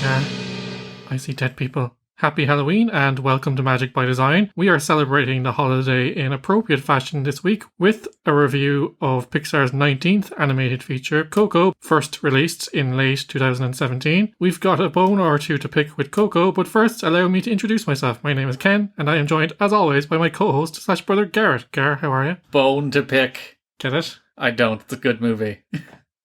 Gar, I see dead people. Happy Halloween and welcome to Magic by Design. We are celebrating the holiday in appropriate fashion this week with a review of Pixar's 19th animated feature, Coco, first released in late 2017. We've got a bone or two to pick with Coco, but first allow me to introduce myself. My name is Ken and I am joined as always by my co-host / brother Garrett. Gar, how are you? Bone to pick. Get it? I don't. It's a good movie.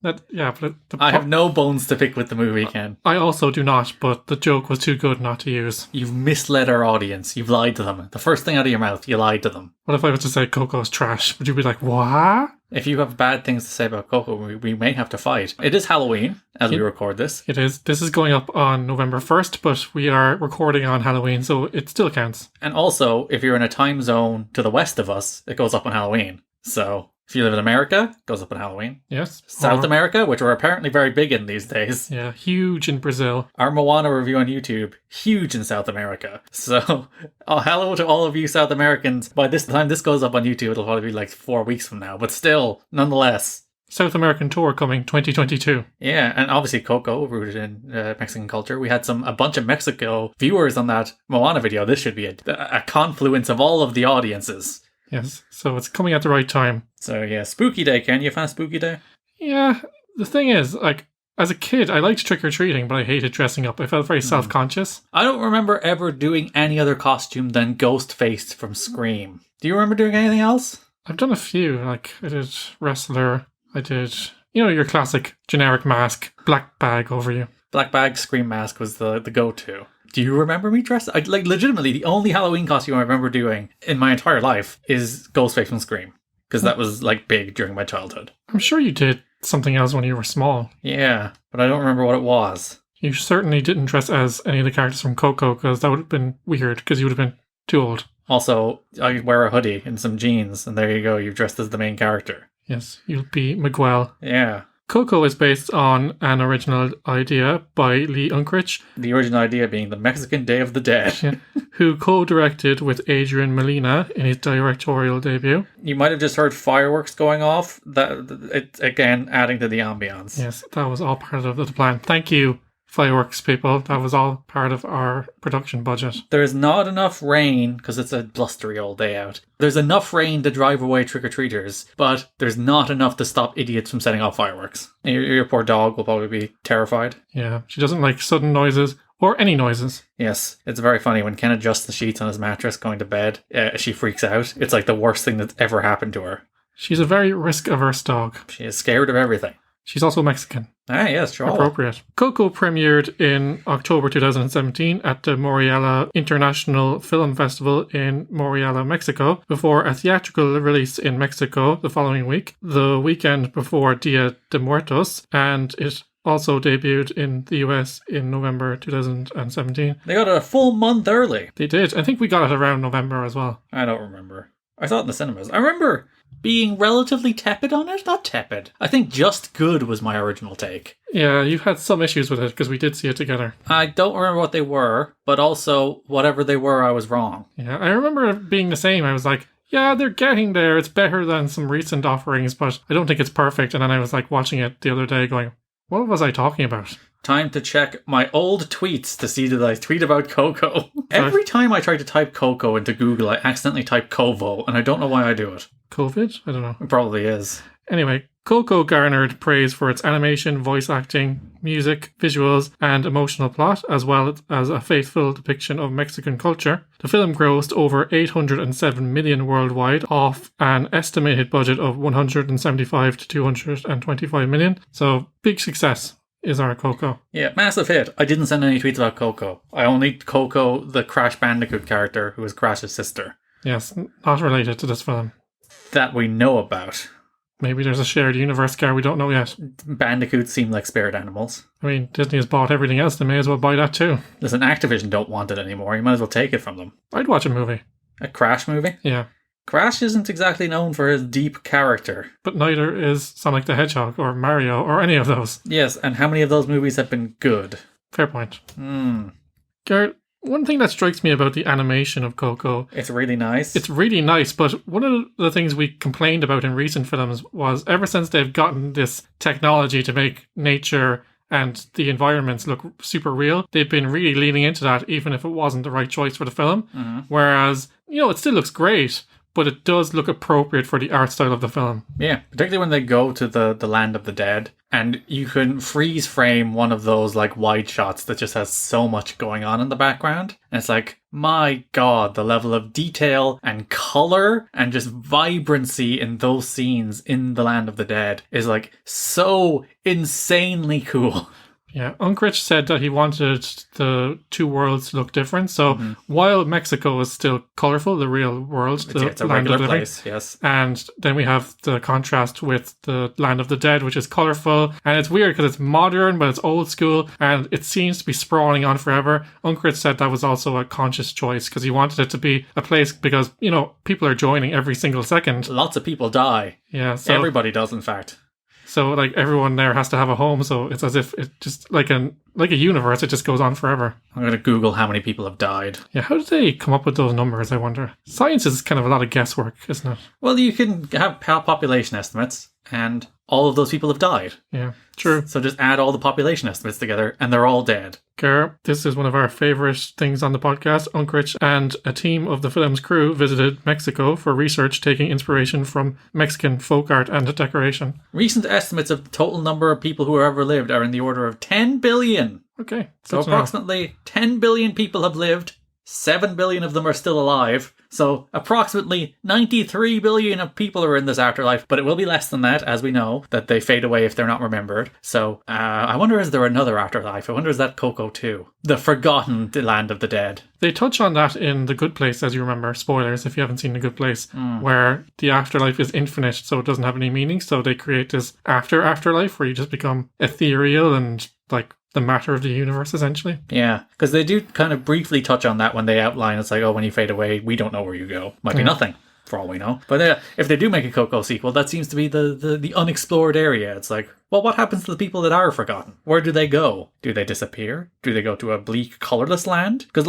I have no bones to pick with the movie, Ken. I also do not, but the joke was too good not to use. You've misled our audience. You've lied to them. The first thing out of your mouth, you lied to them. What if I was to say Coco's trash? Would you be like, what? If you have bad things to say about Coco, we may have to fight. It is Halloween as we record this. It is. This is going up on November 1st, but we are recording on Halloween, so it still counts. And also, if you're in a time zone to the west of us, it goes up on Halloween. So if you live in America, it goes up on Halloween. Yes. South America, which we're apparently very big in these days. Yeah, huge in Brazil. Our Moana review on YouTube, huge in South America. So, hello to all of you South Americans. By this time this goes up on YouTube, it'll probably be like 4 weeks from now. But still, nonetheless. South American tour coming 2022. Yeah, and obviously Coco, rooted in Mexican culture. We had a bunch of Mexico viewers on that Moana video. This should be a confluence of all of the audiences. Yes, so it's coming at the right time. So yeah, Spooky Day, Ken. You a fan of Spooky Day? Yeah, the thing is, like, as a kid, I liked trick-or-treating, but I hated dressing up. I felt very self-conscious. I don't remember ever doing any other costume than Ghostface from Scream. Do you remember doing anything else? I've done a few. Like, I did Wrestler. I did, your classic generic mask, black bag over you. Black bag, Scream mask was the go-to. Do you remember me dressed? Legitimately, the only Halloween costume I remember doing in my entire life is Ghostface from Scream. Because that was, big during my childhood. I'm sure you did something else when you were small. Yeah, but I don't remember what it was. You certainly didn't dress as any of the characters from Coco, because that would have been weird, because you would have been too old. Also, I wear a hoodie and some jeans, and there you go, you've dressed as the main character. Yes, you'll be Miguel. Yeah. Coco is based on an original idea by Lee Unkrich. The original idea being the Mexican Day of the Dead. Who co-directed with Adrian Molina in his directorial debut. You might have just heard fireworks going off. It's again adding to the ambience. Yes, that was all part of the plan. Thank you, fireworks people. That was all part of our production budget. There's not enough rain, because it's a blustery old day out. There's enough rain to drive away trick-or-treaters, but there's not enough to stop idiots from setting off fireworks. Your poor dog will probably be terrified. Yeah, she doesn't like sudden noises or any noises. Yes, it's very funny. When Ken adjusts the sheets on his mattress going to bed, she freaks out. It's like the worst thing that's ever happened to her. She's a very risk-averse dog. She is scared of everything. She's also Mexican. Ah, yes, sure. Appropriate. Coco premiered in October 2017 at the Morelia International Film Festival in Morelia, Mexico, before a theatrical release in Mexico the following week, the weekend before Dia de Muertos, and it also debuted in the US in November 2017. They got it a full month early. They did. I think we got it around November as well. I don't remember. I saw it in the cinemas. I remember being relatively tepid on it. Not tepid. I think just good was my original take. Yeah, you had some issues with it because we did see it together. I don't remember what they were, but also whatever they were, I was wrong. Yeah, I remember it being the same. I was like, yeah, they're getting there. It's better than some recent offerings, but I don't think it's perfect. And then I was like watching it the other day going, what was I talking about? Time to check my old tweets to see that I tweet about Coco. Every time I try to type Coco into Google, I accidentally type Covo, and I don't know why I do it. COVID? I don't know. It probably is. Anyway, Coco garnered praise for its animation, voice acting, music, visuals, and emotional plot, as well as a faithful depiction of Mexican culture. The film grossed over 807 million worldwide off an estimated budget of 175 to 225 million. So, big success is our Coco. Yeah, massive hit. I didn't send any tweets about Coco. I only Coco, the Crash Bandicoot character, who is Crash's sister. Yes, not related to this film. That we know about. Maybe there's a shared universe, Gar, we don't know yet. Bandicoots seem like spirit animals. I mean, Disney has bought everything else, they may as well buy that too. Listen, Activision don't want it anymore. You might as well take it from them. I'd watch a movie. A Crash movie? Yeah. Crash isn't exactly known for his deep character. But neither is Sonic the Hedgehog or Mario or any of those. Yes, and how many of those movies have been good? Fair point. Garrett, one thing that strikes me about the animation of Coco... It's really nice. It's really nice, but one of the things we complained about in recent films was ever since they've gotten this technology to make nature and the environments look super real. They've been really leaning into that, even if it wasn't the right choice for the film. Whereas, it still looks great, but it does look appropriate for the art style of the film. Yeah, particularly when they go to the land of the dead, and you can freeze frame one of those like wide shots that just has so much going on in the background. And it's like, my God, the level of detail and color and just vibrancy in those scenes in the land of the dead is like so insanely cool. Yeah, Unkrich said that he wanted the two worlds to look different. So while Mexico is still colourful, the real world, it's a land of regular the living, place, yes. and then we have the contrast with the land of the dead, which is colourful, and it's weird because it's modern, but it's old school, and it seems to be sprawling on forever. Unkrich said that was also a conscious choice because he wanted it to be a place because, people are joining every single second. Lots of people die. Yeah, so Everybody does, in fact. So, like, everyone there has to have a home, so it's as if it just, like a universe, it just goes on forever. I'm going to Google how many people have died. Yeah, how did they come up with those numbers, I wonder? Science is kind of a lot of guesswork, isn't it? Well, you can have population estimates, and all of those people have died. Yeah, true. So just add all the population estimates together, and they're all dead. Gar, this is one of our favourite things on the podcast. Unkrich and a team of the film's crew visited Mexico for research, taking inspiration from Mexican folk art and decoration. Recent estimates of the total number of people who have ever lived are in the order of 10 billion. Okay. So approximately 10 billion people have lived. 7 billion of them are still alive. So approximately 93 billion of people are in this afterlife, but it will be less than that, as we know, that they fade away if they're not remembered. So I wonder, is there another afterlife? I wonder, is that Coco too? The forgotten land of the dead. They touch on that in The Good Place, as you remember. Spoilers if you haven't seen The Good Place, where the afterlife is infinite, so it doesn't have any meaning. So they create this afterlife where you just become ethereal and like the matter of the universe, essentially. Yeah, because they do kind of briefly touch on that when they outline. It's like, when you fade away, we don't know where you go. Might be nothing, for all we know. But if they do make a Coco sequel, that seems to be the unexplored area. It's like, well, what happens to the people that are forgotten? Where do they go? Do they disappear? Do they go to a bleak, colourless land? Because,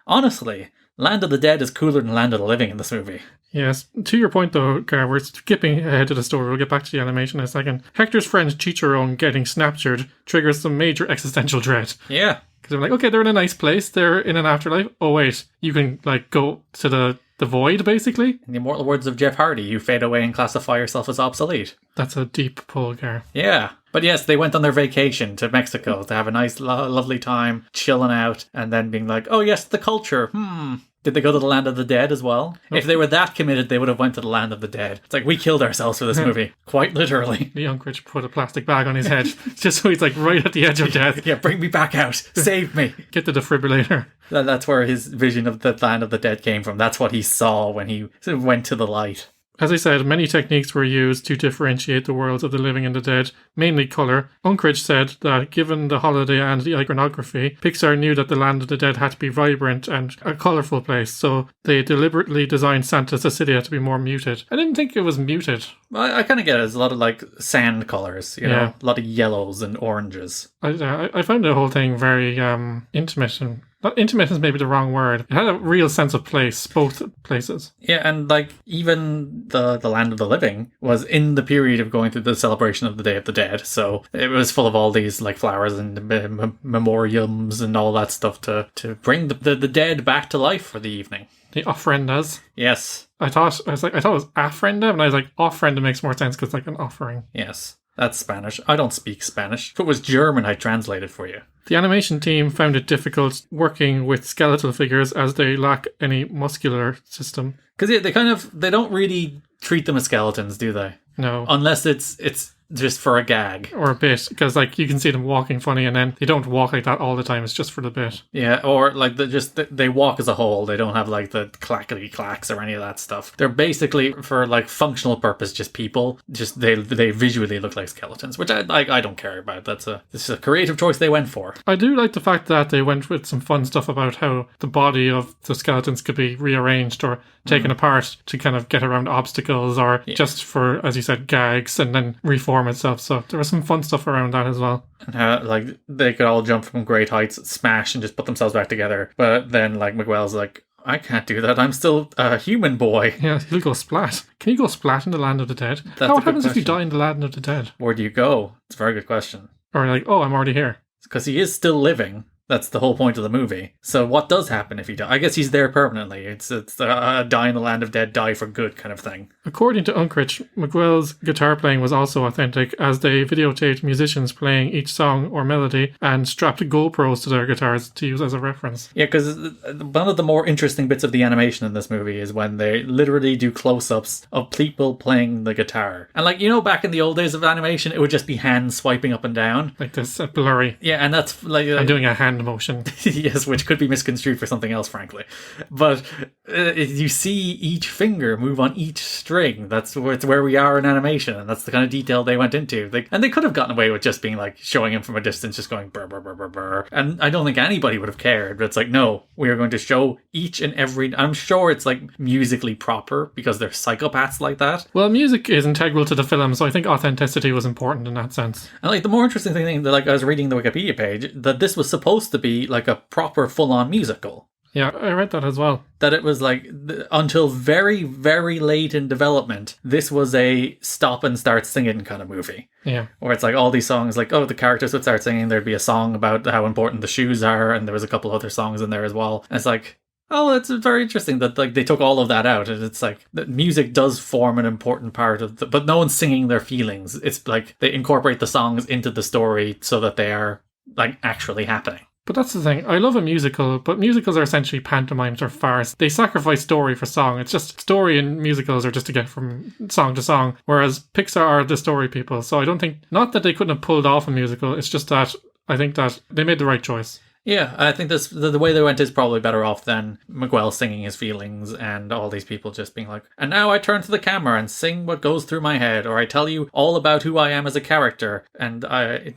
honestly, Land of the Dead is cooler than Land of the Living in this movie. Yes. To your point, though, Gar, we're skipping ahead to the story. We'll get back to the animation in a second. Hector's friend Chicharron getting snaptured triggers some major existential dread. Yeah. Because they're like, okay, they're in a nice place. They're in an afterlife. Oh, wait. You can, go to the void, basically. In the immortal words of Jeff Hardy, you fade away and classify yourself as obsolete. That's a deep pull, Gar. Yeah. But yes, they went on their vacation to Mexico to have a nice, lovely time, chilling out, and then being like, oh yes, the culture. Did they go to the Land of the Dead as well? If they were that committed, they would have went to the Land of the Dead. It's like, we killed ourselves for this movie. Quite literally. The Unkrich put a plastic bag on his head, just so he's right at the edge of death. Yeah, bring me back out. Save me. Get the defibrillator. That's where his vision of the Land of the Dead came from. That's what he saw when he went to the light. As I said, many techniques were used to differentiate the worlds of the living and the dead, mainly colour. Unkrich said that given the holiday and the iconography, Pixar knew that the land of the dead had to be vibrant and a colourful place, so they deliberately designed Santa Cecilia to be more muted. I didn't think it was muted. I kind of get it. It's a lot of sand colours, you know, a lot of yellows and oranges. I found the whole thing very intimate and... Not intimate is maybe the wrong word. It had a real sense of place, both places. Yeah, and even the Land of the Living was in the period of going through the celebration of the Day of the Dead, so it was full of all these flowers and memoriams and all that stuff to bring the dead back to life for the evening. The ofrendas. Yes. I thought it was ofrenda, and I was like, ofrenda makes more sense because it's like an offering. Yes. That's Spanish. I don't speak Spanish. If it was German, I'd translate it for you. The animation team found it difficult working with skeletal figures as they lack any muscular system. Because they don't really treat them as skeletons, do they? No. Unless it's just for a gag. Or a bit, because you can see them walking funny and then they don't walk like that all the time, it's just for the bit. Yeah, or they walk as a whole, they don't have the clackety clacks or any of that stuff. They're basically, for functional purpose, just people, just they visually look like skeletons, which I don't care about. This is a creative choice they went for. I do like the fact that they went with some fun stuff about how the body of the skeletons could be rearranged or taken apart to kind of get around obstacles or just for, as you said, gags and then reform itself. So there was some fun stuff around that as well. And they could all jump from great heights, smash and just put themselves back together. But then Miguel's like, I can't do that. I'm still a human boy. Yeah, he'll go splat. Can you go splat in the Land of the Dead? What happens if you die in the Land of the Dead? Where do you go? It's a very good question. Or like, oh, I'm already here. Because he is still living. That's the whole point of the movie. So what does happen if he dies? I guess he's there permanently. It's a die in the land of dead, die for good kind of thing. According to Unkrich, Miguel's guitar playing was also authentic, as they videotaped musicians playing each song or melody and strapped GoPros to their guitars to use as a reference. Yeah, because one of the more interesting bits of the animation in this movie is when they literally do close-ups of people playing the guitar. And like, you know, back in the old days of animation, it would just be hands swiping up and down. Like this, blurry. Yeah, and that's like... I'm doing a hand motion. Yes, which could be misconstrued for something else, frankly. But you see each finger move on each string. That's where we are in animation, and that's the kind of detail they went into. And they could have gotten away with just being like showing him from a distance, just going brr, brr, brr, brr, brr. And I don't think anybody would have cared, but it's like, no, we are going to show each and every... I'm sure it's like musically proper because they're psychopaths like that. Well, music is integral to the film, so I think authenticity was important in that sense. And like the more interesting thing that like I was reading the Wikipedia page, that this was supposed to be like a proper full-on musical. Yeah, I read that as well. That it was like, until very, very late in development, this was a stop and start singing kind of movie. Yeah. Where it's like all these songs, like, oh, the characters would start singing, there'd be a song about how important the shoes are, and there was a couple other songs in there as well. And it's like, oh, it's very interesting that like they took all of that out, and it's like the music does form an important part of but no one's singing their feelings. It's like they incorporate the songs into the story so that they are like actually happening. But that's the thing. I love a musical, but musicals are essentially pantomimes or farce. They sacrifice story for song. It's just story in musicals are just to get from song to song, whereas Pixar are the story people. So I don't think, not that they couldn't have pulled off a musical, it's just that I think that they made the right choice. Yeah, I think this the way they went is probably better off than Miguel singing his feelings and all these people just being like, and now I turn to the camera and sing what goes through my head, or I tell you all about who I am as a character,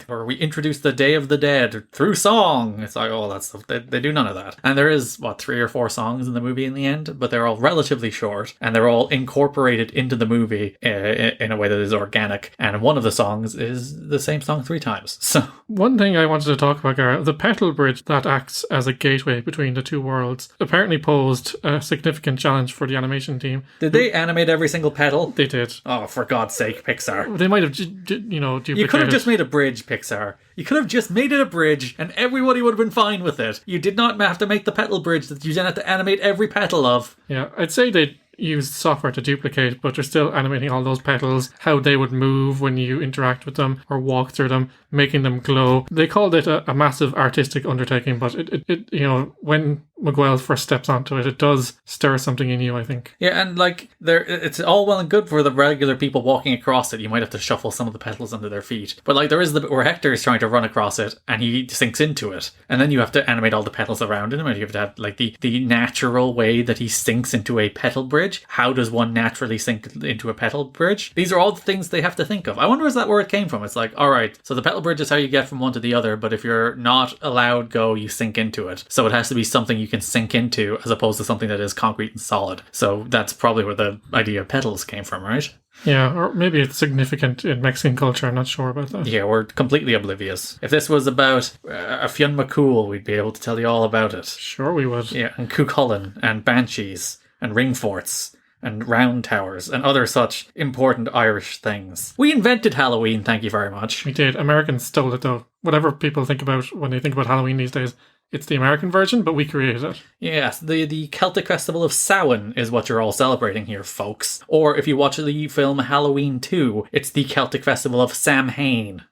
or we introduce the Day of the Dead through song. It's like, oh, that's they do none of that. And there is, 3 or 4 songs in the movie in the end, but they're all relatively short, and they're all incorporated into the movie in a way that is organic, and one of the songs is the same song 3 times. So one thing I wanted to talk about, Gar, the petal bridge that acts as a gateway between the two worlds apparently posed a significant challenge for the animation team. Did they animate every single petal? They did. Oh, for God's sake, Pixar. They might have, duplicated. You could have just made a bridge, Pixar. You could have just made it a bridge and everybody would have been fine with it. You did not have to make the petal bridge that you then have to animate every petal of. Yeah, I'd say they used software to duplicate, but they're still animating all those petals, how they would move when you interact with them or walk through them, making them glow. They called it a massive artistic undertaking, but it when Miguel first steps onto it, it does stir something in you, I think. Yeah, and like it's all well and good for the regular people walking across it. You might have to shuffle some of the petals under their feet. But like there is the bit where Hector is trying to run across it and he sinks into it. And then you have to animate all the petals around him, and you have to have like the natural way that he sinks into a petal bridge. How does one naturally sink into a petal bridge? These are all the things they have to think of. I wonder, is that where it came from? It's like, all right, so the petal bridge is how you get from one to the other, but if you're not allowed go, you sink into it. So it has to be something you can sink into as opposed to something that is concrete and solid. So that's probably where the idea of petals came from, right? Yeah, or maybe it's significant in Mexican culture. I'm not sure about that. Yeah, we're completely oblivious. If this was about a Fionn McCool, we'd be able to tell you all about it. Sure we would. Yeah, and Cuchulainn, and Banshees, and Ring Forts, and round towers, and other such important Irish things. We invented Halloween, thank you very much. We did. Americans stole it, though. Whatever people think about when they think about Halloween these days, it's the American version, but we created it. Yes, the Celtic festival of Samhain is what you're all celebrating here, folks. Or if you watch the film Halloween 2, it's the Celtic festival of Samhain.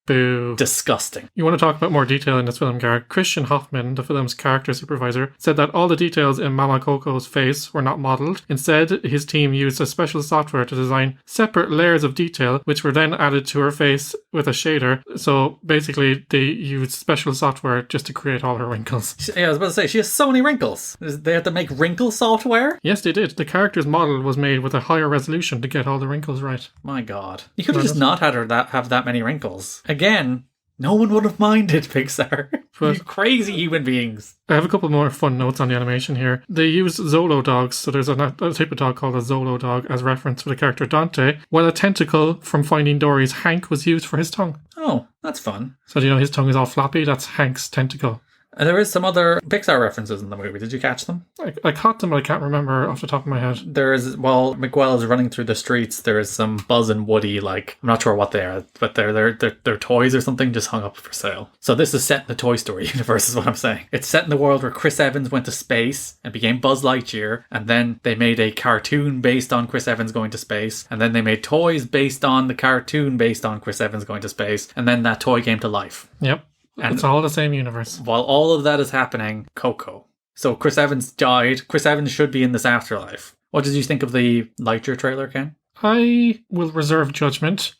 Boo. Disgusting. You want to talk about more detail in this film, Gar? Christian Hoffman, the film's character supervisor, said that all the details in Mama Coco's face were not modelled. Instead, his team used a special software to design separate layers of detail, which were then added to her face with a shader. So basically, they used special software just to create all her wrinkles. Yeah, I was about to say, she has so many wrinkles. They had to make wrinkle software? Yes, they did. The character's model was made with a higher resolution to get all the wrinkles right. My God. You could have just not had her have that many wrinkles. Again, no one would have minded, Pixar. You crazy human beings. I have a couple more fun notes on the animation here. They use Zolo dogs, so there's a type of dog called a Zolo dog as reference for the character Dante, while a tentacle from Finding Dory's Hank was used for his tongue. Oh, that's fun. So do you know his tongue is all floppy? That's Hank's tentacle. And there is some other Pixar references in the movie. Did you catch them? I caught them, but I can't remember off the top of my head. There is, while Miguel is running through the streets, there is some Buzz and Woody, like, I'm not sure what they are, but they're toys or something just hung up for sale. So this is set in the Toy Story universe is what I'm saying. It's set in the world where Chris Evans went to space and became Buzz Lightyear, and then they made a cartoon based on Chris Evans going to space, and then they made toys based on the cartoon based on Chris Evans going to space, and then that toy came to life. Yep. And it's all the same universe. While all of that is happening, Coco. So Chris Evans died. Chris Evans should be in this afterlife. What did you think of the Lightyear trailer, Ken? I will reserve judgment.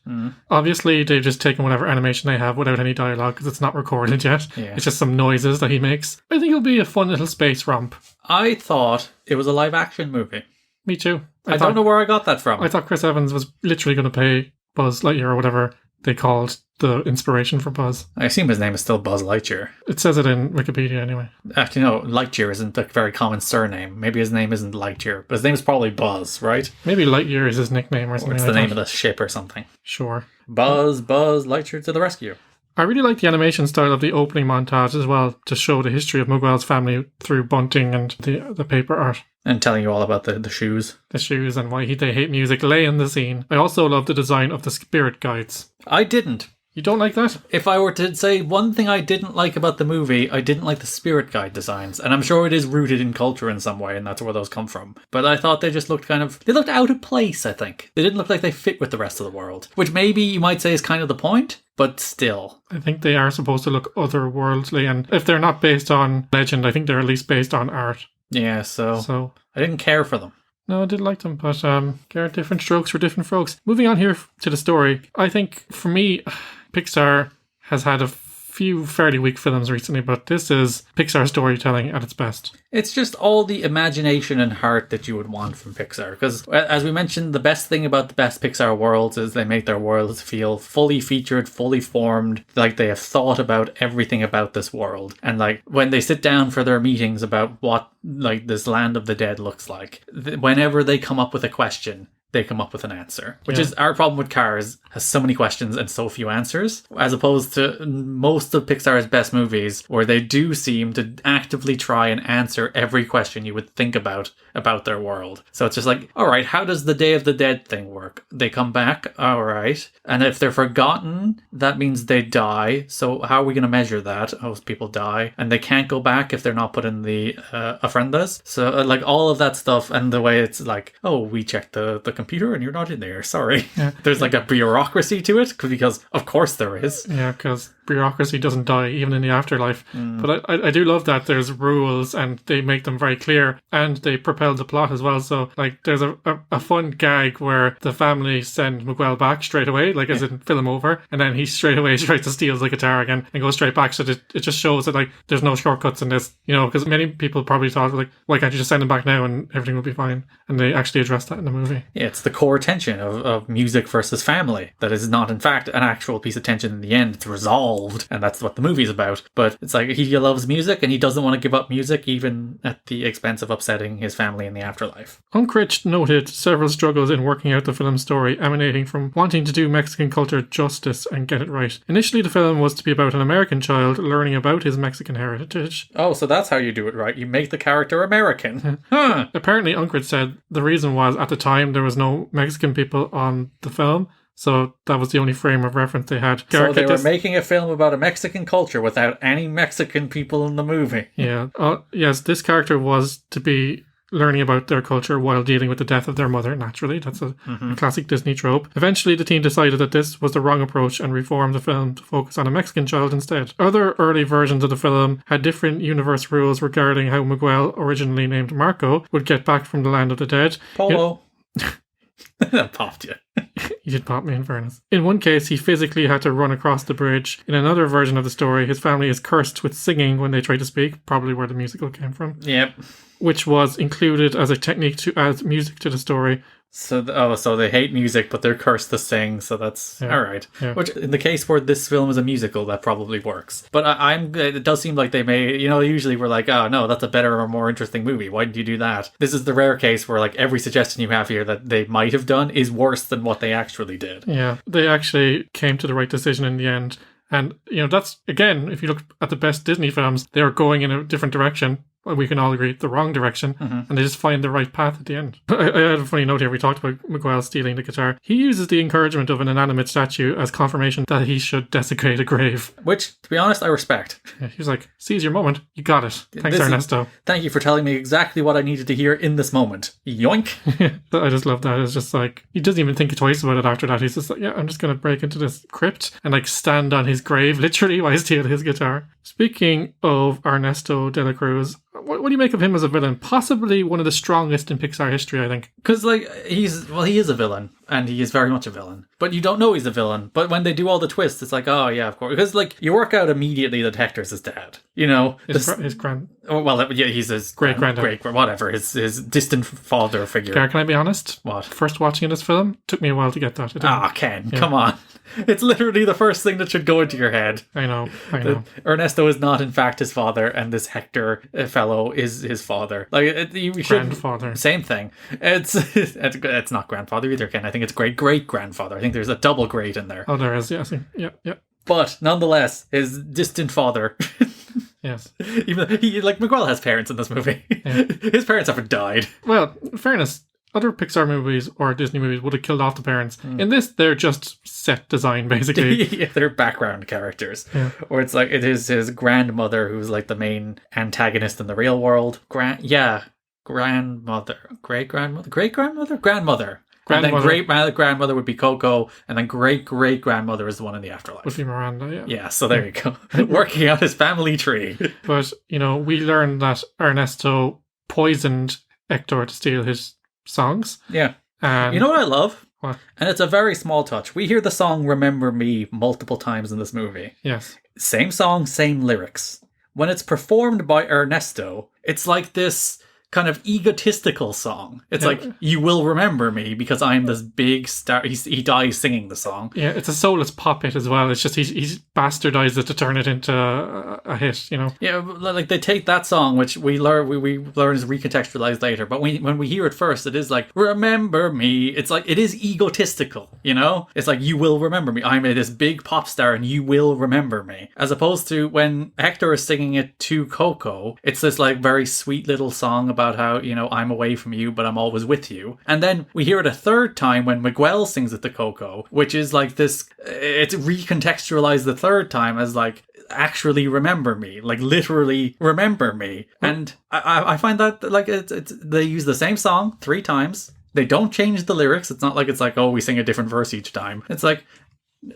Obviously, they've just taken whatever animation they have without any dialogue because it's not recorded yet. Yeah. It's just some noises that he makes. I think it'll be a fun little space romp. I thought it was a live-action movie. Me too. I don't know where I got that from. I thought Chris Evans was literally going to play Buzz Lightyear or whatever they called the inspiration for Buzz. I assume his name is still Buzz Lightyear. It says it in Wikipedia anyway. Actually, no, Lightyear isn't a very common surname. Maybe his name isn't Lightyear, but his name is probably Buzz, right? Maybe Lightyear is his nickname or something. Or it's the name of the ship or something. Sure. Buzz, Lightyear to the rescue. I really like the animation style of the opening montage as well, to show the history of Miguel's family through bunting and the paper art. And telling you all about the shoes. The shoes and why they hate music lay in the scene. I also love the design of the spirit guides. I didn't. You don't like that? If I were to say one thing I didn't like about the movie, I didn't like the spirit guide designs. And I'm sure it is rooted in culture in some way, and that's where those come from. But I thought they just looked they looked out of place, I think. They didn't look like they fit with the rest of the world. Which maybe you might say is kind of the point, but still. I think they are supposed to look otherworldly, and if they're not based on legend, I think they're at least based on art. Yeah, so I didn't care for them. No, I did like them, but there are different strokes for different folks. Moving on here to the story, I think, for me, Pixar has had a few fairly weak films recently, but this is Pixar storytelling at its best. It's just all the imagination and heart that you would want from Pixar. Because, as we mentioned, the best thing about the best Pixar worlds is they make their worlds feel fully featured, fully formed, like they have thought about everything about this world. And, like, when they sit down for their meetings about what, like, this land of the dead looks like, whenever they come up with a question, they come up with an answer. Which is our problem with Cars, has so many questions and so few answers, as opposed to most of Pixar's best movies, where they do seem to actively try and answer every question you would think about their world. So it's just like, alright, how does the Day of the Dead thing work? They come back, alright. And if they're forgotten, that means they die. So how are we going to measure that? Oh, people die. And they can't go back if they're not put in the ofrendas. So like all of that stuff, and the way it's like, oh, we checked the computer and you're not in there, sorry. Yeah. There's like a bureaucracy to it, because of course there is. Yeah, because bureaucracy doesn't die even in the afterlife. But I do love that there's rules and they make them very clear, and they propel the plot as well. So like there's a fun gag where the family send Miguel back straight away, like as in fill him over, and then he straight away tries to steal the guitar again and goes straight back. So it just shows that like there's no shortcuts in this, you know, because many people probably thought like, why can't you just send him back now and everything will be fine? And they actually address that in the movie. Yeah, it's the core tension of music versus family that is not in fact an actual piece of tension in the end. It's resolved, and that's what the movie's about. But it's like he loves music and he doesn't want to give up music even at the expense of upsetting his family in the afterlife. Uncritched noted several struggles in working out the film's story, emanating from wanting to do Mexican culture justice and get it right. Initially, the film was to be about an American child learning about his Mexican heritage. Oh, so that's how you do it right. You make the character American. Huh. Apparently, Uncritched said the reason was at the time there was no Mexican people on the film, so that was the only frame of reference they had. So they were making a film about a Mexican culture without any Mexican people in the movie. Yeah. Yes, this character was to be learning about their culture while dealing with the death of their mother, naturally. That's a classic Disney trope. Eventually, the team decided that this was the wrong approach and reformed the film to focus on a Mexican child instead. Other early versions of the film had different universe rules regarding how Miguel, originally named Marco, would get back from the land of the dead. Polo. That popped you. You did pop me, in fairness. In one case, he physically had to run across the bridge. In another version of the story, his family is cursed with singing when they try to speak, probably where the musical came from. Yep. Which was included as a technique to add music to the story. So so they hate music, but they're cursed to sing, so that's alright. Yeah. Which, in the case where this film is a musical, that probably works. But it does seem like they may, usually we're like, oh no, that's a better or more interesting movie. Why didn't you do that? This is the rare case where like every suggestion you have here that they might have done is worse than what they actually did. Yeah, they actually came to the right decision in the end. And, that's, again, if you look at the best Disney films, they are going in a different direction. We can all agree, the wrong direction, and they just find the right path at the end. I had a funny note here. We talked about Miguel stealing the guitar. He uses the encouragement of an inanimate statue as confirmation that he should desecrate a grave. Which, to be honest, I respect. Yeah, he was like, seize your moment. You got it. Thanks, Ernesto. Thank you for telling me exactly what I needed to hear in this moment. Yoink. I just love that. It's just like, he doesn't even think twice about it after that. He's just like, yeah, I'm just going to break into this crypt and like stand on his grave, literally, while I steal his guitar. Speaking of Ernesto de la Cruz, what do you make of him as a villain? Possibly one of the strongest in Pixar history, I think. Because, like, he is a villain, and he is very much a villain. But you don't know he's a villain. But when they do all the twists, it's like, oh, yeah, of course. Because, like, you work out immediately that Hector's his dad. His grand... Oh, well, yeah, he's his great-granddad. Whatever, his distant father figure. Gar, can I be honest? What? First watching this film, took me a while to get that. Ken, come on. It's literally the first thing that should go into your head. I know. Ernesto is not, in fact, his father, and this Hector fellow is his father. Like, grandfather. Same thing. It's not grandfather either, Ken. I think it's great-great-grandfather. I think there's a double great in there. Oh, there is, yes. Yeah. But, nonetheless, his distant father... Yes. Even Miguel has parents in this movie. Yeah. His parents haven't died. Well, in fairness, other Pixar movies or Disney movies would have killed off the parents. In this, they're just set design, basically. Yeah, they're background characters. Yeah. Or it's like, it is his grandmother who's like the main antagonist in the real world. Grandmother. Grandmother. And then great-grandmother would be Coco, and then great-great-grandmother is the one in the afterlife. Would be Miranda, yeah. Yeah, so there you go. Working out his family tree. But, we learned that Ernesto poisoned Hector to steal his songs. Yeah. And you know what I love? What? And it's a very small touch. We hear the song Remember Me multiple times in this movie. Yes. Same song, same lyrics. When it's performed by Ernesto, it's like this kind of egotistical song. It's like, you will remember me because I'm this big star. He dies singing the song. Yeah, it's a soulless pop hit as well. It's just he's bastardized it to turn it into a hit, Yeah, like they take that song, which we learn is recontextualized later, but when we hear it first, it is like, remember me. It's like, it is egotistical, It's like, you will remember me. I'm this big pop star and you will remember me. As opposed to when Hector is singing it to Coco, it's this like very sweet little song about how, I'm away from you, but I'm always with you. And then we hear it a third time when Miguel sings it to Coco, which is like this, it's recontextualized the third time as like, actually remember me, like literally remember me. And I find that like it's they use the same song 3 times. They don't change the lyrics. It's not like oh, we sing a different verse each time. It's like,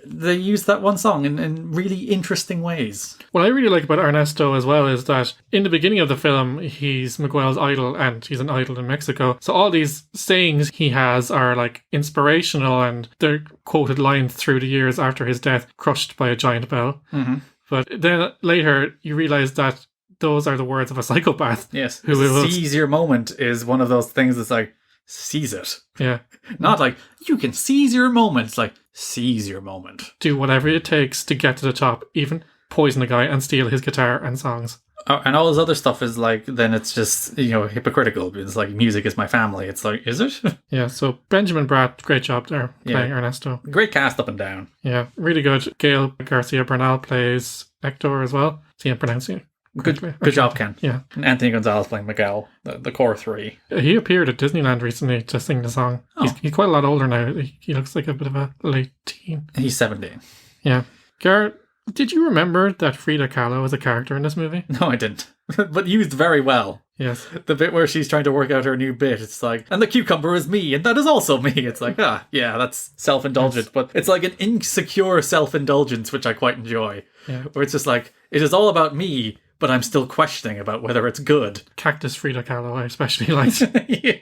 they use that one song in really interesting ways. What I really like about Ernesto as well is that in the beginning of the film, he's Miguel's idol and he's an idol in Mexico. So all these sayings he has are like inspirational and they're quoted lines through the years after his death, crushed by a giant bell. Mm-hmm. But then later you realize that those are the words of a psychopath. Yes. Seize your moment is one of those things that's like, seize it. Yeah. Not like, you can seize your moment. It's like, seize your moment. Do whatever it takes to get to the top, even poison a guy and steal his guitar and songs. Oh, and all this other stuff is like, then it's just, hypocritical. It's like, music is my family. It's like, is it? Yeah, so Benjamin Bratt, great job there playing Ernesto. Great cast up and down. Yeah, really good. Gail Garcia Bernal plays Hector as well. See, I'm pronouncing it. Good job, Ken. Yeah. And Anthony Gonzalez playing Miguel, the core 3. He appeared at Disneyland recently to sing the song. Oh. He's quite a lot older now. He looks like a bit of a late teen. He's 17. Yeah. Garrett, did you remember that Frida Kahlo was a character in this movie? No, I didn't. But used very well. Yes. The bit where she's trying to work out her new bit, it's like, and the cucumber is me, and that is also me. It's like, yeah, that's self-indulgent. Yes. But it's like an insecure self-indulgence, which I quite enjoy. Yeah. Where it's just like, it is all about me, but I'm still questioning about whether it's good. Cactus Frida Kahlo, I especially liked. Yeah.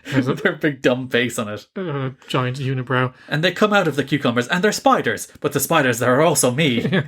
There's their big dumb face on it. Giant unibrow. And they come out of the cucumbers, and they're spiders, but the spiders are also me.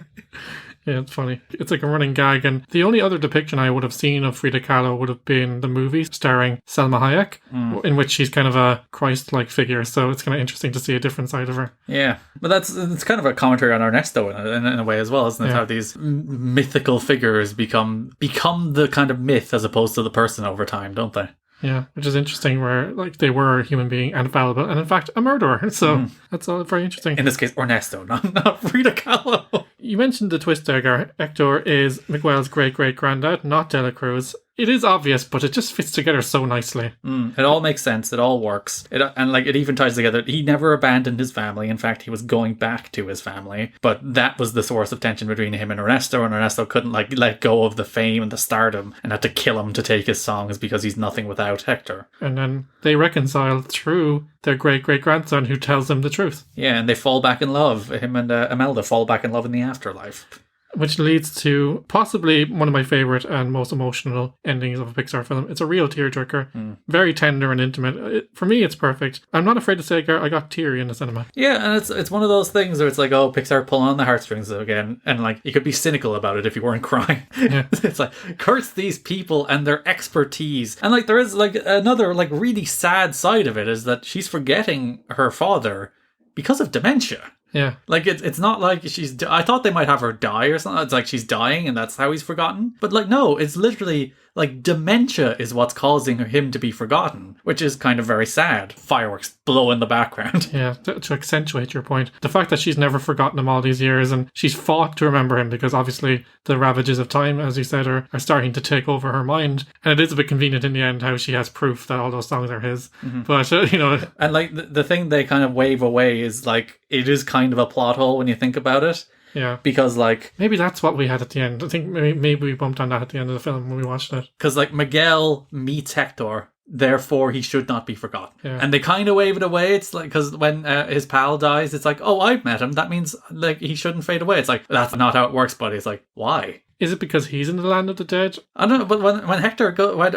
Yeah, it's funny. It's like a running gag. And the only other depiction I would have seen of Frida Kahlo would have been the movie starring Selma Hayek, in which she's kind of a Christ-like figure. So it's kind of interesting to see a different side of her. Yeah, but it's kind of a commentary on Ernesto in a way as well, isn't it? Yeah. How these mythical figures become the kind of myth as opposed to the person over time, don't they? Yeah, which is interesting where like they were a human being and fallible and in fact a murderer. So that's all very interesting. In this case, Ernesto, not Frida Kahlo. You mentioned the twist there, Gar. Hector is Miguel's great-great-granddad, not De La Cruz. It is obvious, but it just fits together so nicely. It all makes sense. It all works. It even ties together. He never abandoned his family. In fact, he was going back to his family. But that was the source of tension between him and Ernesto couldn't like let go of the fame and the stardom and had to kill him to take his songs because he's nothing without Hector. And then they reconcile through their great-great-grandson who tells them the truth. Yeah, and they fall back in love. Him and Imelda fall back in love in the afterlife. Which leads to possibly one of my favourite and most emotional endings of a Pixar film. It's a real tearjerker. Very tender and intimate. For me, it's perfect. I'm not afraid to say, Gar, I got teary in the cinema. Yeah, and it's one of those things where it's like, oh, Pixar pulling on the heartstrings again. And like, you could be cynical about it if you weren't crying. Yeah. It's like, curse these people and their expertise. And like, there is like another like really sad side of it is that she's forgetting her father because of dementia. Yeah. Like, it's not like I thought they might have her die or something. It's like she's dying and that's how he's forgotten. But like, no, it's literally like dementia is what's causing him to be forgotten, which is kind of very sad. Fireworks blow in the background. Yeah, to accentuate your point. The fact that she's never forgotten him all these years and she's fought to remember him because obviously the ravages of time, as you said, are starting to take over her mind. And it is a bit convenient in the end how she has proof that all those songs are his. But, you know... And like the thing they kind of wave away is like, it is kind of a plot hole when you think about it. Yeah. Because, like... Maybe that's what we had at the end. I think maybe we bumped on that at the end of the film when we watched it. Because, like, Miguel meets Hector, therefore he should not be forgotten. Yeah. And they kind of wave it away. It's like, because when his pal dies, it's like, oh, I've met him. That means, like, he shouldn't fade away. It's like, that's not how it works, buddy. It's like, why? Is it because he's in the land of the dead? I don't know, but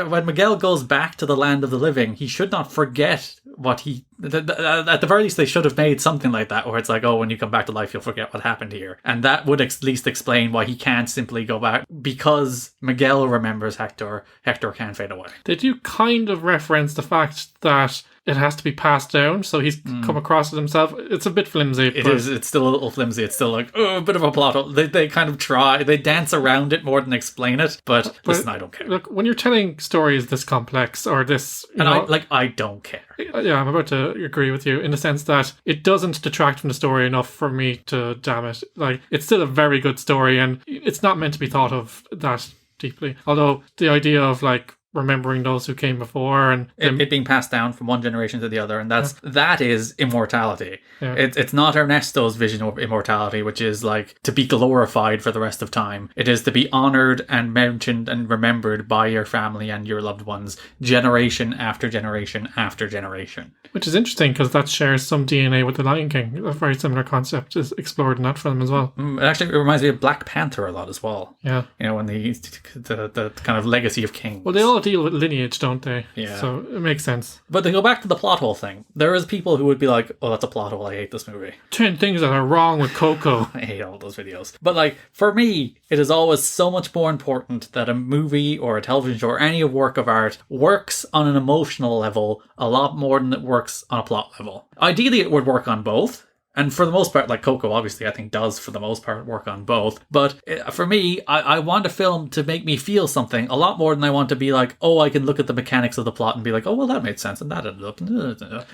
when Miguel goes back to the land of the living, he should not forget what he... At the very least, they should have made something like that, where it's like, oh, when you come back to life, you'll forget what happened here. And that would at least explain why he can't simply go back. Because Miguel remembers Hector, Hector can't fade away. They do kind of reference the fact that it has to be passed down, so he's come across it himself. It's a bit flimsy. It's still a little flimsy. It's still like, oh, a bit of a plot hole. They kind of try, they dance around it more than explain it, but listen, I don't care. Look, when you're telling stories this complex or this... I don't care. Yeah, I'm about to agree with you in the sense that it doesn't detract from the story enough for me to damn it. Like, it's still a very good story and it's not meant to be thought of that deeply. Although the idea of, like, remembering those who came before and it being passed down from one generation to the other, and that is immortality. It's not Ernesto's vision of immortality, which is like to be glorified for the rest of time. It is to be honored and mentioned and remembered by your family and your loved ones generation after generation after generation. Which is interesting because that shares some DNA with The Lion King. A very similar concept is explored in that film as well. It reminds me of Black Panther a lot as well. Yeah, you know, when the kind of legacy of kings. Well, they all deal with lineage, don't they? Yeah. So it makes sense. But to go back to the plot hole thing, there is people who would be like, oh, that's a plot hole, I hate this movie. 10 things that are wrong with Coco. I hate all those videos. But like, for me, it is always so much more important that a movie or a television show or any work of art works on an emotional level a lot more than it works on a plot level. Ideally, it would work on both. And for the most part, like Coco, obviously, I think does, for the most part, work on both. But for me, I want a film to make me feel something a lot more than I want to be like, oh, I can look at the mechanics of the plot and be like, oh, well, that made sense, and that ended up...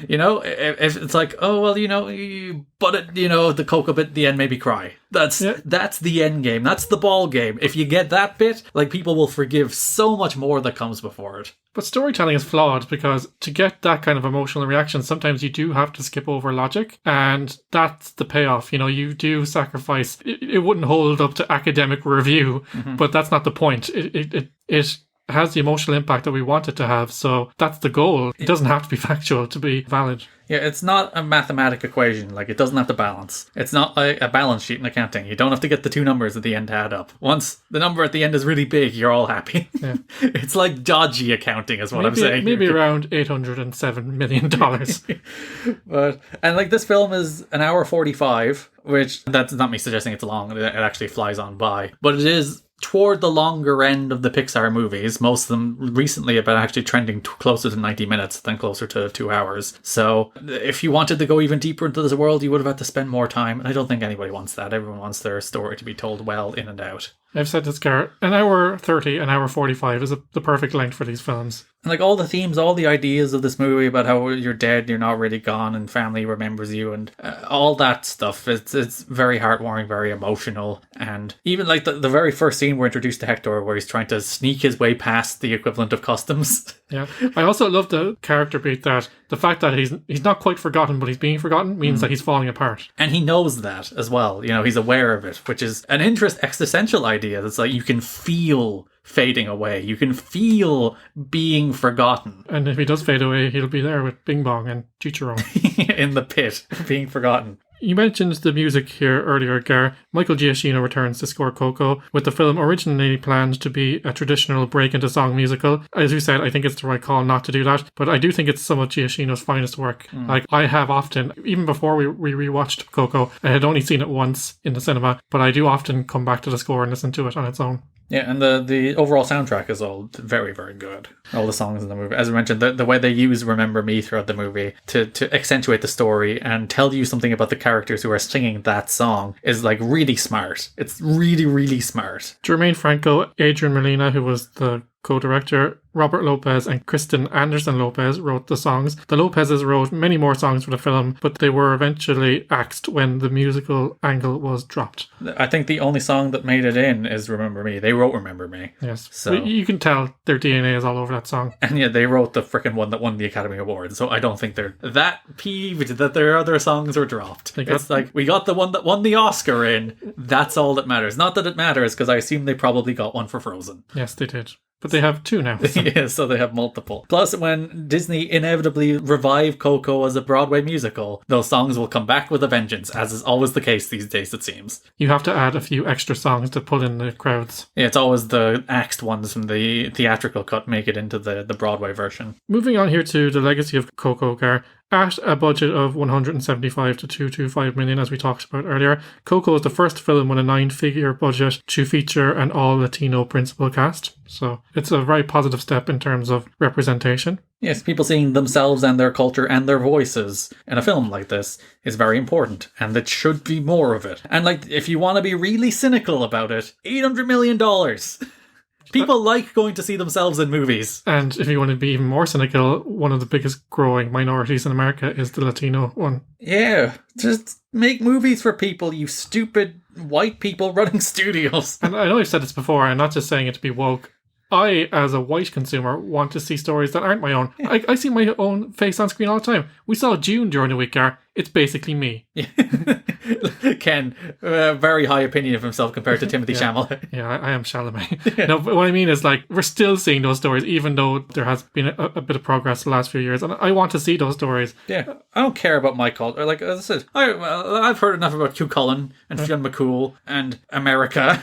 You know, if it's like, oh, well, you know, the Coco bit at the end made me cry. That's the end game. That's the ball game. If you get that bit, like, people will forgive so much more that comes before it. But storytelling is flawed because to get that kind of emotional reaction, sometimes you do have to skip over logic, and that's the payoff. You know, you do sacrifice. It wouldn't hold up to academic review, but that's not the point. It has the emotional impact that we want it to have, so that's the goal. It doesn't have to be factual to be valid. Yeah, it's not a mathematic equation. Like, it doesn't have to balance. It's not like a balance sheet in accounting. You don't have to get the two numbers at the end to add up. Once the number at the end is really big, you're all happy. Yeah. It's like dodgy accounting is what I'm saying. Maybe around $807 million. And like, this film is an hour 45, which that's not me suggesting it's long. It actually flies on by. But it is toward the longer end of the Pixar movies. Most of them recently have been actually trending closer to 90 minutes than closer to 2 hours. So if you wanted to go even deeper into this world, you would have had to spend more time. And I don't think anybody wants that. Everyone wants their story to be told well in and out. I've said this, Garrett. An hour 30, an hour 45 is the perfect length for these films. And like all the themes, all the ideas of this movie about how you're dead, you're not really gone, and family remembers you, and all that stuff. It's very heartwarming, very emotional, and even like the very first scene we're introduced to Hector, where he's trying to sneak his way past the equivalent of customs. Yeah, I also love the character beat that the fact that he's not quite forgotten, but he's being forgotten means that he's falling apart, and he knows that as well. You know, he's aware of it, which is an existential idea. That's like you can feel fading away. You can feel being forgotten. And if he does fade away, he'll be there with Bing Bong and Chicharron in the pit, being forgotten. You mentioned the music here earlier, Gar. Michael Giacchino returns to score Coco, with the film originally planned to be a traditional break-into-song musical. As you said, I think it's the right call not to do that, but I do think it's some of Giacchino's finest work. Like, I have often, even before we rewatched Coco, I had only seen it once in the cinema, but I do often come back to the score and listen to it on its own. Yeah, and the overall soundtrack is all very, very good. All the songs in the movie. As I mentioned, the way they use Remember Me throughout the movie to accentuate the story and tell you something about the characters who are singing that song is like really smart. It's really, really smart. Jermaine Franco, Adrian Molina, who was the co-director, Robert Lopez and Kristen Anderson Lopez wrote the songs. The Lopezes wrote many more songs for the film, but they were eventually axed when the musical angle was dropped. I think the only song that made it in is Remember Me. They wrote Remember Me. Yes. So you can tell their DNA is all over that song. And yeah, they wrote the frickin' one that won the Academy Award. So I don't think they're that peeved that their other songs were dropped. It's like, we got the one that won the Oscar in. That's all that matters. Not that it matters, because I assume they probably got one for Frozen. Yes, they did. But they have two now. So. Yeah, so they have multiple. Plus, when Disney inevitably revive Coco as a Broadway musical, those songs will come back with a vengeance, as is always the case these days, it seems. You have to add a few extra songs to pull in the crowds. Yeah, it's always the axed ones from the theatrical cut make it into the Broadway version. Moving on here to the legacy of Coco, Gar. At a budget of 175 to 225 million, as we talked about earlier, Coco is the first film with a 9-figure budget to feature an all-Latino principal cast. So it's a very positive step in terms of representation. Yes, people seeing themselves and their culture and their voices in a film like this is very important, and there should be more of it. And like, if you want to be really cynical about it, $800 million. People like going to see themselves in movies. And if you want to be even more cynical, one of the biggest growing minorities in America is the Latino one. Yeah, just make movies for people, you stupid white people running studios. And I know I've said this before, I'm not just saying it to be woke. I, as a white consumer, want to see stories that aren't my own. Yeah. I see my own face on screen all the time. We saw June during the week, Gar. It's basically me. Yeah. Ken, very high opinion of himself compared to Timothée Chalamet. Yeah, I am Chalamet. Yeah. No, but what I mean is, like, we're still seeing those stories, even though there has been a bit of progress the last few years. And I want to see those stories. Yeah, I don't care about my culture. Like, as I said, I've heard enough about Hugh Cullen and Fionn McCool and America.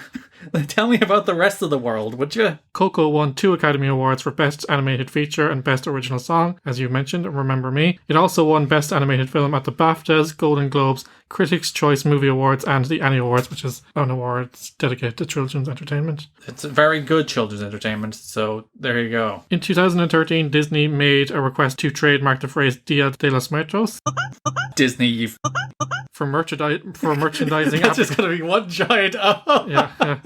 Tell me about the rest of the world, would you? Coco won 2 Academy Awards for Best Animated Feature and Best Original Song, as you mentioned, Remember Me. It also won Best Animated Film at the BAFTAs, Golden Globes, Critics' Choice Movie Awards, and the Annie Awards, which is an award dedicated to children's entertainment. It's a very good children's entertainment, so there you go. In 2013, Disney made a request to trademark the phrase Dia de los Muertos. Disney, for merchandising. That's just going to be one giant Yeah.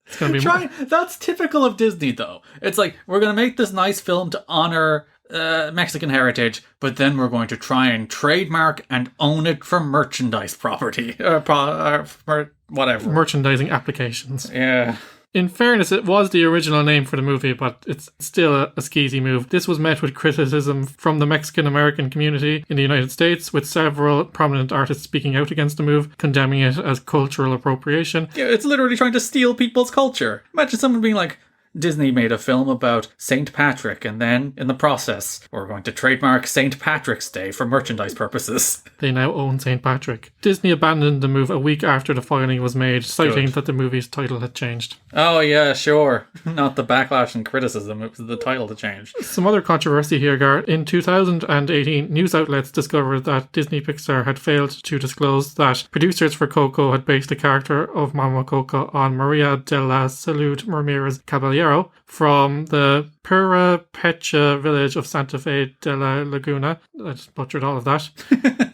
It's going to be That's typical of Disney, though. It's like, we're going to make this nice film to honor Mexican heritage, but then we're going to try and trademark and own it for merchandise property. For whatever. Merchandising applications. Yeah. In fairness, it was the original name for the movie, but it's still a skeezy move. This was met with criticism from the Mexican-American community in the United States, with several prominent artists speaking out against the move, condemning it as cultural appropriation. Yeah, it's literally trying to steal people's culture. Imagine someone being like, Disney made a film about St. Patrick, and then, in the process, we're going to trademark St. Patrick's Day for merchandise purposes. They now own St. Patrick. Disney abandoned the move a week after the filing was made, citing that the movie's title had changed. Oh yeah, sure. Not the backlash and criticism, it was the title that changed. Some other controversy here, Gar. In 2018, news outlets discovered that Disney Pixar had failed to disclose that producers for Coco had based the character of Mama Coco on Maria de la Salud Ramirez Caballero from the Purepecha village of Santa Fe de la Laguna. I just butchered all of that.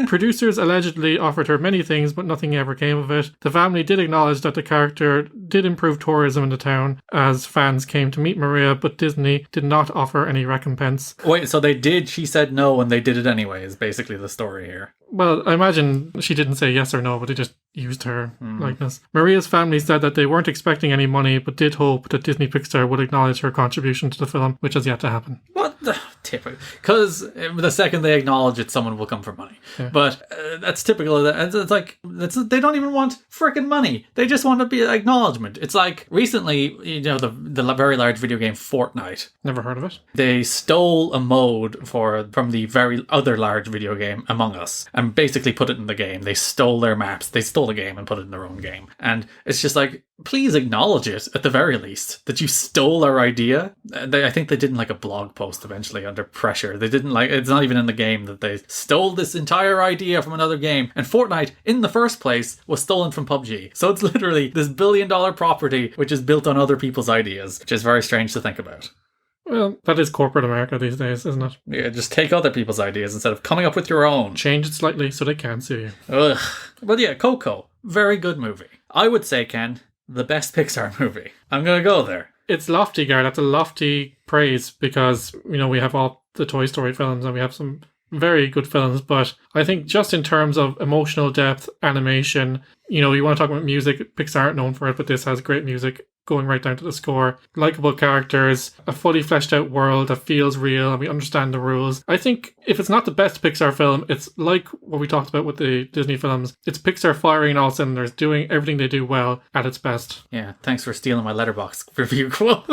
Producers allegedly offered her many things, but nothing ever came of it. The family did acknowledge that the character did improve tourism in the town as fans came to meet Maria, but Disney did not offer any recompense. Wait, so they did, she said no, and they did it anyway, is basically the story here. Well, I imagine she didn't say yes or no, but they just used her likeness. Maria's family said that they weren't expecting any money, but did hope that Disney Pixar would acknowledge her contribution to the film, which has yet to happen. What the... Typical. Because the second they acknowledge it, someone will come for money. Yeah. But that's typical of that. It's like, they don't even want freaking money. They just want to be an acknowledgement. It's like, recently, the very large video game Fortnite. Never heard of it. They stole a mode from the very other large video game Among Us and basically put it in the game. They stole their maps. They stole the game and put it in their own game. And it's just like, please acknowledge it at the very least that you stole our idea. I think they did in like a blog post eventually under pressure. They didn't it's not even in the game that they stole this entire idea from another game. And Fortnite, in the first place, was stolen from PUBG. So it's literally this billion-dollar property which is built on other people's ideas, which is very strange to think about. Well, that is corporate America these days, isn't it? Yeah, just take other people's ideas instead of coming up with your own. Change it slightly so they can't sue you. Ugh. But yeah, Coco, very good movie. I would say, Ken, the best Pixar movie. I'm going to go there. It's lofty, Gar. That's a lofty praise because, we have all the Toy Story films and we have some very good films, but I think just in terms of emotional depth, animation, you want to talk about music, Pixar aren't known for it, but this has great music going right down to the score. Likeable characters, a fully fleshed out world that feels real and we understand the rules. I think if it's not the best Pixar film, it's like what we talked about with the Disney films. It's Pixar firing all cylinders, doing everything they do well at its best. Yeah, thanks for stealing my Letterboxd review quote.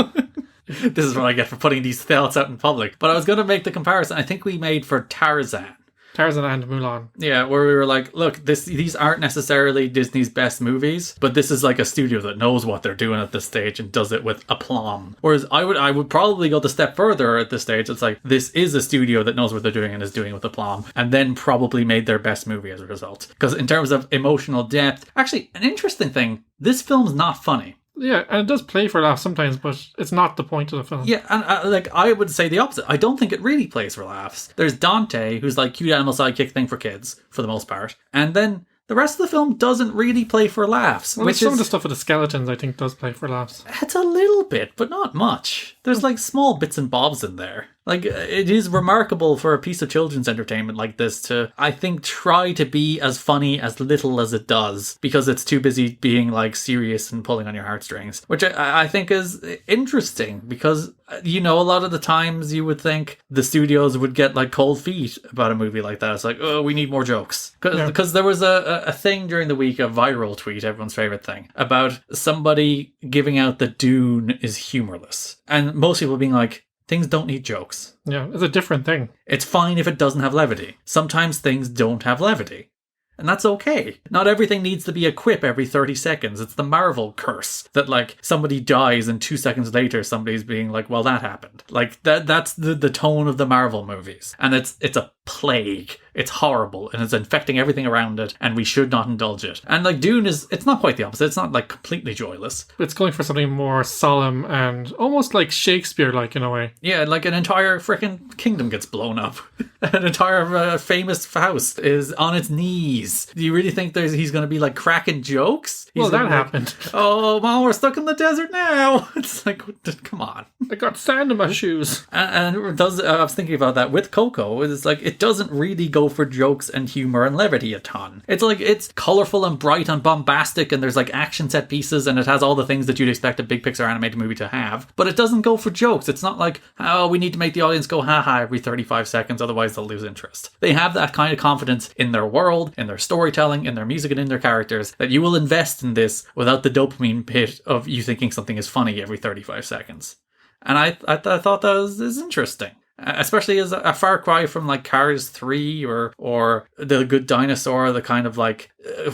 This is what I get for putting these thoughts out in public. But I was going to make the comparison I think we made for Tarzan and Mulan. Yeah, where we were like, look, these aren't necessarily Disney's best movies, but this is like a studio that knows what they're doing at this stage and does it with aplomb. Whereas I would probably go the step further at this stage. It's like, this is a studio that knows what they're doing and is doing it with aplomb, and then probably made their best movie as a result. Because in terms of emotional depth, actually, an interesting thing, this film's not funny. Yeah, and it does play for laughs sometimes, but it's not the point of the film. Yeah, and I would say the opposite. I don't think it really plays for laughs. There's Dante, who's like cute animal sidekick thing for kids, for the most part. And then the rest of the film doesn't really play for laughs. Well, some of the stuff with the skeletons, I think, does play for laughs. It's a little bit, but not much. There's like small bits and bobs in there. Like, it is remarkable for a piece of children's entertainment like this to, I think, try to be as funny as little as it does, because it's too busy being, like, serious and pulling on your heartstrings, which I think is interesting, because, a lot of the times you would think the studios would get, like, cold feet about a movie like that. It's like, oh, we need more jokes. Because there was a thing during the week, a viral tweet, everyone's favorite thing, about somebody giving out that Dune is humorless. And most people being like, things don't need jokes. Yeah, it's a different thing. It's fine if it doesn't have levity. Sometimes things don't have levity. And that's okay. Not everything needs to be a quip every 30 seconds. It's the Marvel curse that, like, somebody dies and 2 seconds later somebody's being like, well, that happened. Like, that's the tone of the Marvel movies. And it's a plague. It's horrible and it's infecting everything around it, and we should not indulge it. And like Dune it's not quite the opposite. It's not like completely joyless. It's going for something more solemn and almost like Shakespeare-like in a way. Yeah, like an entire freaking kingdom gets blown up. An entire famous house is on its knees. Do you really think he's going to be like cracking jokes? Well, that happened. Oh, well, we're stuck in the desert now. It's like, come on. I got sand in my shoes. And it does. I was thinking about that with Coco. It's like, it doesn't really go for jokes and humor and levity a ton. It's like, it's colorful and bright and bombastic, and there's like action set pieces, and it has all the things that you'd expect a big Pixar animated movie to have, but it doesn't go for jokes. It's not like, oh, we need to make the audience go haha every 35 seconds, otherwise they'll lose interest. They have that kind of confidence in their world, in their storytelling, in their music, and in their characters, that you will invest in this without the dopamine pit of you thinking something is funny every 35 seconds. And I thought that was interesting. Especially as a far cry from like Cars 3 or The Good Dinosaur, the kind of like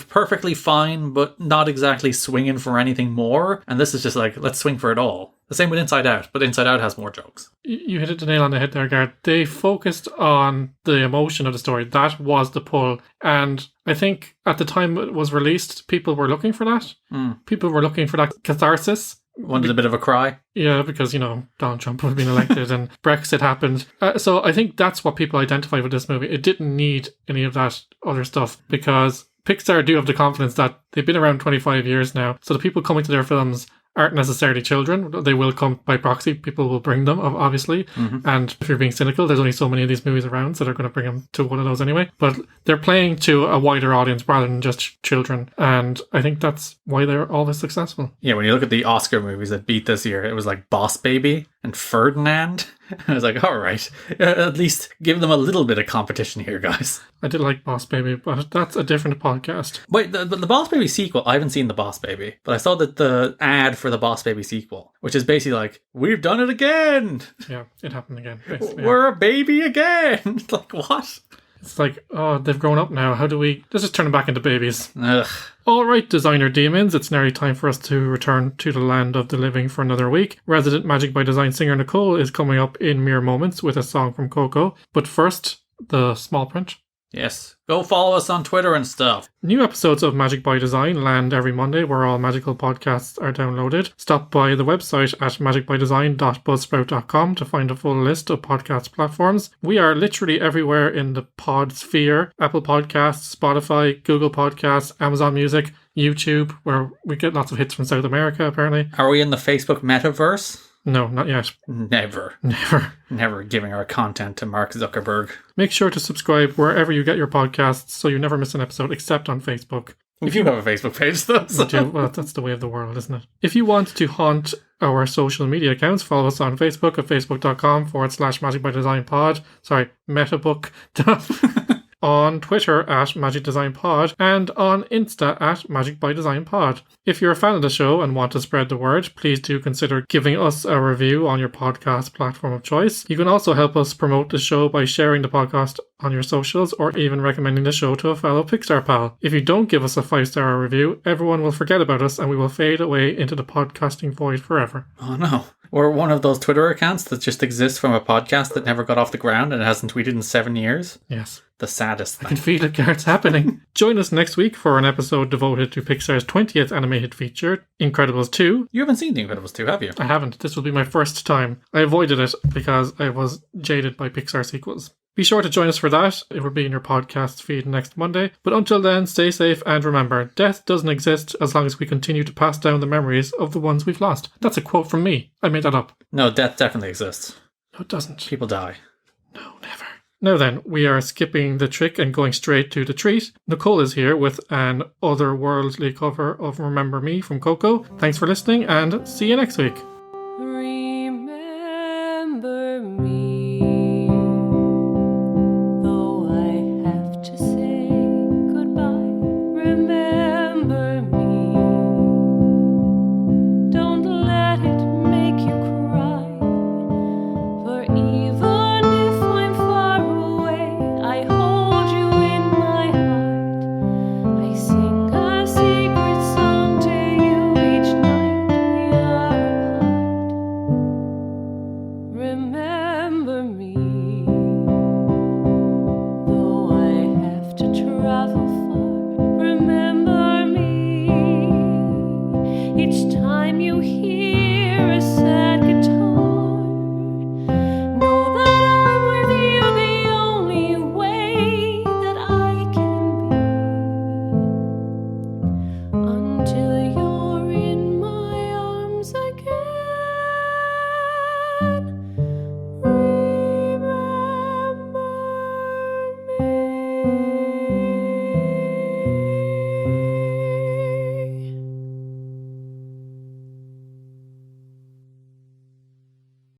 perfectly fine but not exactly swinging for anything more. And this is just like, let's swing for it all. The same with Inside Out, but Inside Out has more jokes. You hit the nail on the head there, Gareth. They focused on the emotion of the story. That was the pull. And I think at the time it was released, people were looking for that. People were looking for that catharsis. Wanted a bit of a cry. Yeah, because, Donald Trump had been elected and Brexit happened. So I think that's what people identify with this movie. It didn't need any of that other stuff because Pixar do have the confidence that they've been around 25 years now. So the people coming to their films aren't necessarily children. They will come by proxy. People will bring them, obviously. Mm-hmm. And if you're being cynical, there's only so many of these movies around, so they're going to bring them to one of those anyway. But they're playing to a wider audience rather than just children. And I think that's why they're always successful. Yeah, when you look at the Oscar movies that beat this year, it was like Boss Baby and Ferdinand. I was like, all right, at least give them a little bit of competition here, guys. I did like Boss Baby, but that's a different podcast. Wait, the Boss Baby sequel, I haven't seen the Boss Baby, but I saw that the ad for the Boss Baby sequel, which is basically like, we've done it again. Yeah, it happened again. We're a baby again. It's like, what? It's like, oh, they've grown up now. How do we... Let's just turn them back into babies. Ugh. All right, designer demons, it's nearly time for us to return to the land of the living for another week. Resident Magic by Design singer Nicole is coming up in mere moments with a song from Coco. But first, the small print. Yes. Go follow us on Twitter and stuff. New episodes of Magic by Design land every Monday where all magical podcasts are downloaded. Stop by the website at magicbydesign.buzzsprout.com to find a full list of podcast platforms. We are literally everywhere in the pod sphere. Apple Podcasts, Spotify, Google Podcasts, Amazon Music, YouTube, where we get lots of hits from South America, apparently. Are we in the Facebook metaverse? No, not yet. Never giving our content to Mark Zuckerberg. Make sure to subscribe wherever you get your podcasts so you never miss an episode, except on Facebook. If you have a Facebook page, though. So. Well, that's the way of the world, isn't it? If you want to haunt our social media accounts, follow us on Facebook at facebook.com/Magic by Design Pod. Sorry, Metabook. On Twitter at Magic Design Pod and on Insta at Magic by Design Pod. If you're a fan of the show and want to spread the word, please do consider giving us a review on your podcast platform of choice. You can also help us promote the show by sharing the podcast on your socials or even recommending the show to a fellow Pixar pal. If you don't give us a 5-star review, everyone will forget about us and we will fade away into the podcasting void forever. Oh no. We're one of those Twitter accounts that just exists from a podcast that never got off the ground and hasn't tweeted in 7 years. Yes. The saddest thing. I can feel it, Garrett's happening. Join us next week for an episode devoted to Pixar's 20th animated feature, Incredibles 2. You haven't seen The Incredibles 2, have you? I haven't. This will be my first time. I avoided it because I was jaded by Pixar sequels. Be sure to join us for that. It will be in your podcast feed next Monday. But until then, stay safe and remember, death doesn't exist as long as we continue to pass down the memories of the ones we've lost. That's a quote from me. I made that up. No, death definitely exists. No, it doesn't. People die. No, never. Now then, we are skipping the trick and going straight to the treat. Nicole is here with an otherworldly cover of Remember Me from Coco. Thanks for listening and see you next week.